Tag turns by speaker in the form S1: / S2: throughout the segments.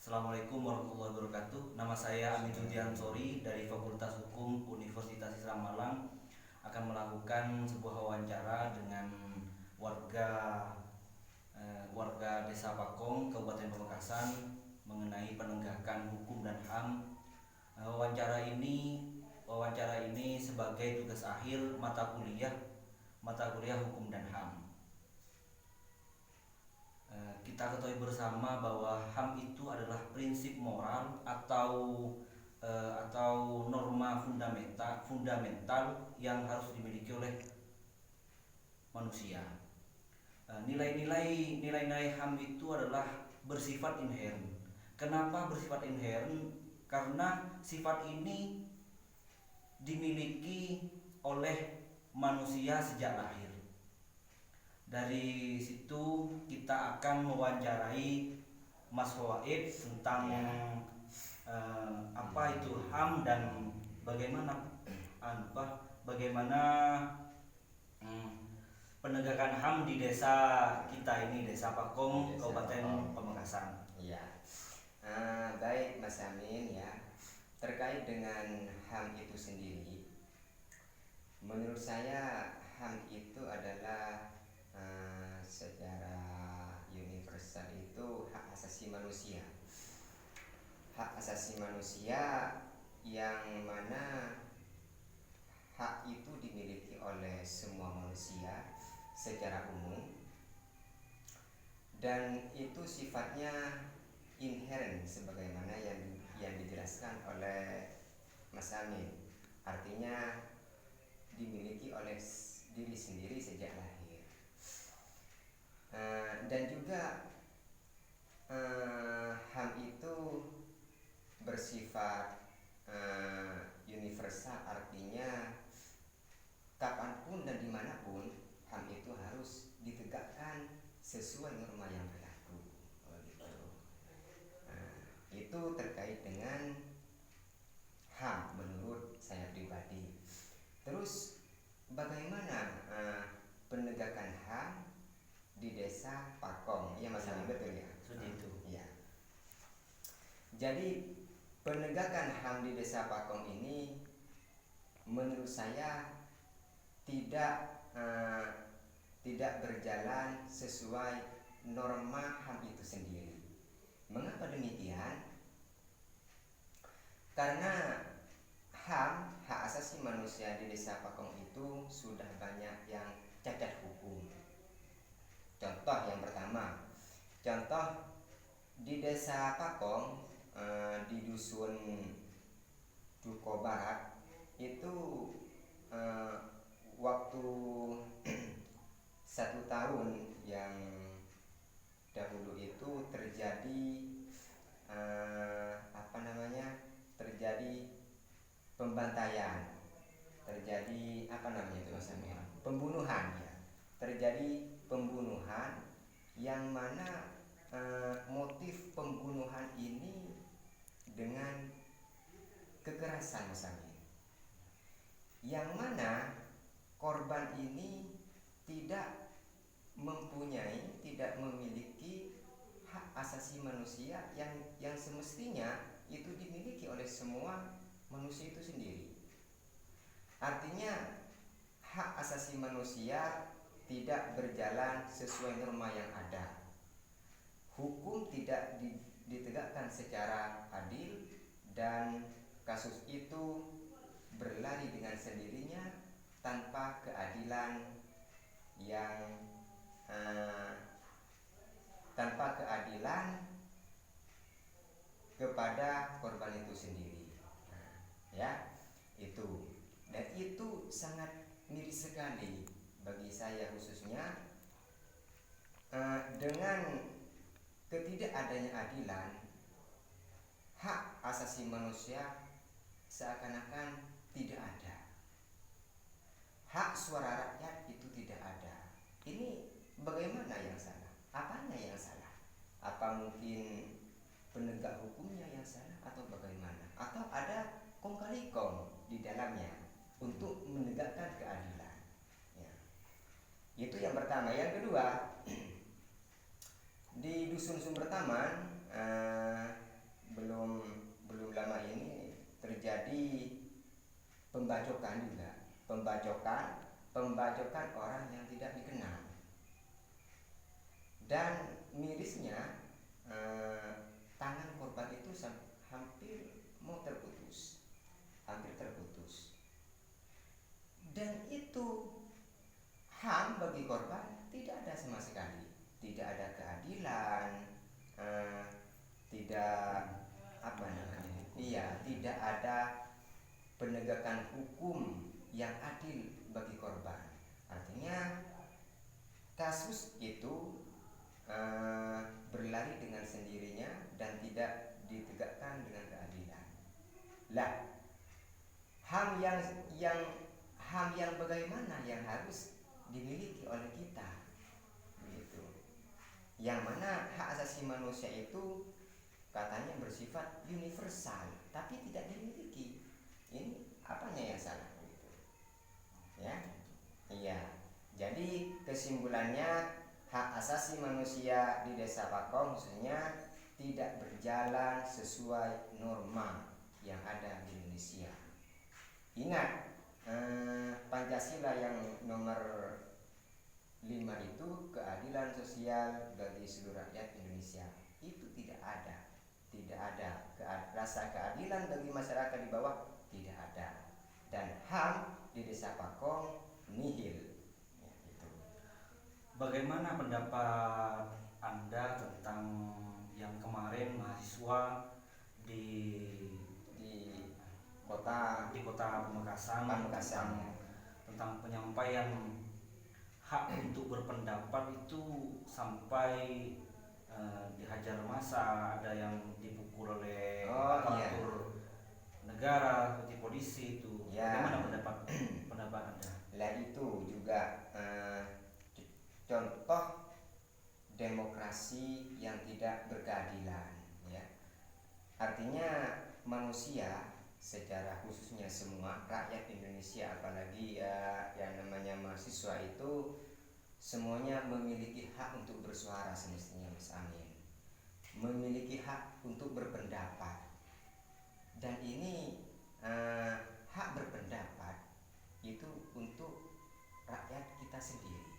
S1: Assalamualaikum warahmatullahi wabarakatuh. Nama saya Amin Sori dari Fakultas Hukum Universitas Islam Malang akan melakukan sebuah wawancara dengan warga warga Desa Pakong, Kabupaten Pamekasan mengenai penegakan hukum dan HAM. Wawancara ini sebagai tugas akhir mata kuliah hukum dan HAM. Kita ketahui bersama bahwa HAM itu adalah prinsip moral atau norma fundamental yang harus dimiliki oleh manusia. Nilai-nilai HAM itu adalah bersifat inherent. Kenapa bersifat inherent? Karena sifat ini dimiliki oleh manusia sejak lahir. Dari situ kita akan mewawancarai Mas Fawaid tentang apa itu HAM dan bagaimana penegakan HAM di desa kita ini, Desa Pakong, Kabupaten Pamekasan.
S2: Iya. Baik Mas Amin ya. Terkait dengan HAM itu sendiri, menurut saya HAM itu adalah secara universal itu hak asasi manusia. Hak asasi manusia yang mana hak itu dimiliki oleh semua manusia secara umum, dan itu sifatnya inherent sebagaimana yang dijelaskan oleh Mas Amin. Artinya dimiliki oleh diri sendiri sejak lahir. Dan juga HAM itu bersifat universal, artinya kapanpun dan dimanapun HAM itu harus ditegakkan sesuai norma yang berlaku. Itu terkait dengan HAM menurut saya pribadi. Terus bagaimana penegakan HAM di Desa Pakong? Ya Mas Amin, betul ya?
S1: Itu.
S2: Ya. Jadi penegakan HAM di Desa Pakong ini menurut saya tidak berjalan sesuai norma HAM itu sendiri. Mengapa demikian? Karena HAM, hak asasi manusia di Desa Pakong itu sudah banyak yang cacat hukum. Contoh yang pertama, di Desa Pakong, di dusun Duko Barat itu waktu 1 tahun yang dahulu itu terjadi terjadi pembantaian, terjadi pembunuhan ya. Terjadi pembunuhan yang mana motif pembunuhan ini dengan kekerasan misalnya, yang mana korban ini tidak memiliki hak asasi manusia yang semestinya itu dimiliki oleh semua manusia itu sendiri. Artinya hak asasi manusia tidak berjalan sesuai norma yang ada. Hukum tidak ditegakkan secara adil, dan kasus itu berlari dengan sendirinya tanpa keadilan kepada korban itu sendiri. Ya, itu. Dan itu sangat miris sekali bagi saya khususnya, dengan ketidakadanya adilan, hak asasi manusia seakan-akan tidak ada. Hak suara rakyat itu tidak ada. Ini bagaimana yang salah? Apanya yang salah? Apa mungkin penegak hukumnya yang salah atau bagaimana? Atau ada kong kali kong di dalamnya untuk menegakkan keadilan? Ya. Itu yang pertama. Yang kedua, di dusun Sumber Taman membacokan orang yang tidak dikenal. Dan mirisnya tangan korban itu hampir mau terputus, hampir terputus. Dan itu HAM bagi korban tidak ada sama sekali, tidak ada keadilan, tidak apa namanya, tidak ada penegakan hukum yang adil bagi korban. Artinya kasus itu berlari dengan sendirinya dan tidak ditegakkan dengan keadilan. Lah, HAM yang bagaimana yang harus dimiliki oleh kita, begitu. Yang mana hak asasi manusia itu katanya bersifat universal, tapi tidak dimiliki. Ini apanya yang salah, begitu? Ya, iya. Jadi kesimpulannya, hak asasi manusia di Desa Pakong khususnya tidak berjalan sesuai norma yang ada di Indonesia. Ingat, Pancasila yang nomor 5 itu keadilan sosial bagi seluruh rakyat Indonesia. Itu tidak ada. Tidak ada rasa keadilan bagi masyarakat di bawah, tidak ada. Dan HAM di Desa Pakong nihil. Ya, itu.
S1: Bagaimana pendapat Anda tentang yang kemarin mahasiswa di
S2: kota
S1: Pamekasan tentang penyampaian hak untuk berpendapat itu sampai dihajar massa, ada yang dipukul oleh aparatur negara seperti polisi itu. Bagaimana pendapat Anda?
S2: Lah itu juga contoh demokrasi yang tidak berkeadilan, ya. Artinya manusia secara khususnya semua rakyat Indonesia, apalagi yang namanya mahasiswa itu semuanya memiliki hak untuk bersuara semestinya, Mas Amin. Memiliki hak untuk berpendapat. Dan ini hak berpendapat itu untuk rakyat kita sendiri.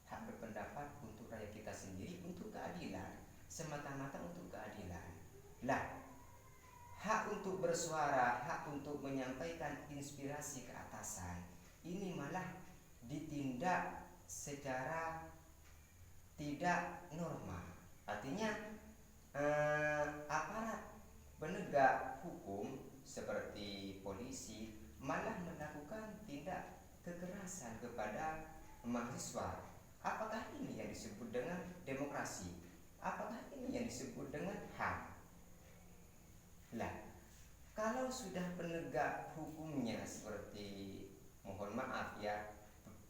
S2: Hak berpendapat untuk rakyat kita sendiri, untuk keadilan, semata-mata untuk keadilan. Lah, hak untuk bersuara, hak untuk menyampaikan inspirasi ke atasan, ini malah ditindak secara tidak normal. Artinya aparat penegak hukum seperti polisi malah melakukan tindak kekerasan kepada mahasiswa. Apakah ini yang disebut dengan demokrasi? Apakah ini yang disebut dengan HAM? Lah, kalau sudah penegak hukumnya seperti, mohon maaf ya,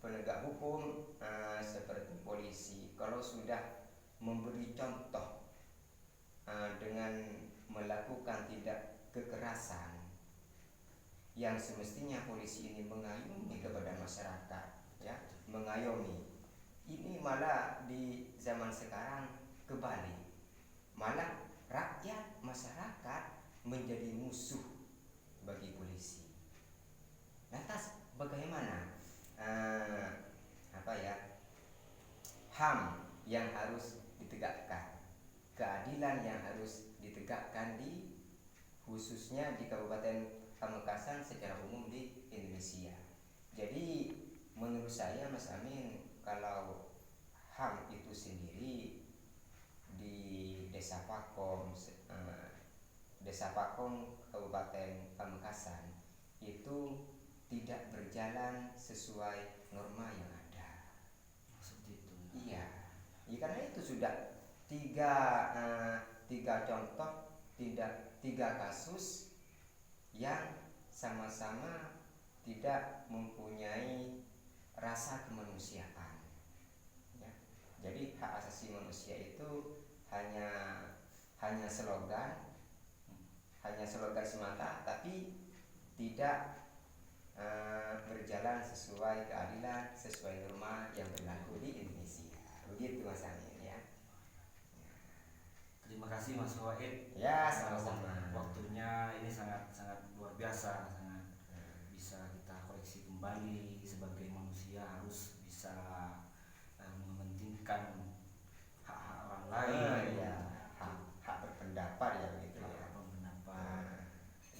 S2: penegak hukum seperti polisi, kalau sudah memberi contoh dengan melakukan tindak kekerasan, yang semestinya polisi ini mengayomi kepada masyarakat, ya, mengayomi. Ini malah di zaman sekarang kebalik, malah rakyat masyarakat menjadi musuh bagi polisi. Lantas bagaimana HAM yang harus ditegakkan, keadilan yang harus ditegakkan di khususnya di Kabupaten Pamekasan secara umum di Indonesia. Jadi menurut saya, Mas Amin, kalau HAM itu sendiri di Desa Pakong Kabupaten Pamekasan itu tidak berjalan sesuai norma yang ada.
S1: Seperti itu.
S2: Iya, karena itu sudah tiga contoh, tiga kasus yang sama-sama tidak mempunyai rasa kemanusiaan, ya. Jadi hak asasi manusia itu hanya slogan semata, tapi tidak berjalan sesuai keadilan, sesuai norma yang berlaku di Indonesia. Begitu Mas Amin, ya.
S1: Terima kasih Mas Wahid.
S2: Ya, sama-sama.
S1: Waktunya ini sangat luar biasa, sangat bisa kita koreksi kembali sebagai manusia manusia harus bisa mementingkan hak-hak orang lain,
S2: ya, hak berpendapat ya begitu ya.
S1: hak berpendapat,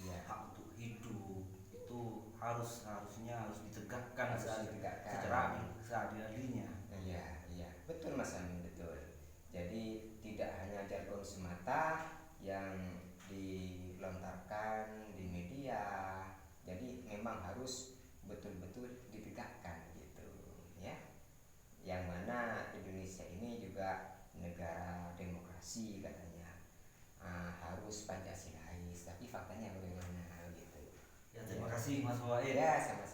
S2: Ya,
S1: hak untuk hidup itu harusnya ditegakkan
S2: harus ditegakkan.
S1: secara seadil-adilnya.
S2: Iya, betul Mas Amin, betul. Jadi tidak hanya jargon semata yang dilontarkan di media, jadi memang harus betul-betul ditegakkan gitu ya. Yang mana Indonesia ini juga negara demokrasi katanya, harus Pancasilais, tapi faktanya bagaimana gitu.
S1: Ya, terima kasih Mas Waid.
S2: Ya, sama-sama.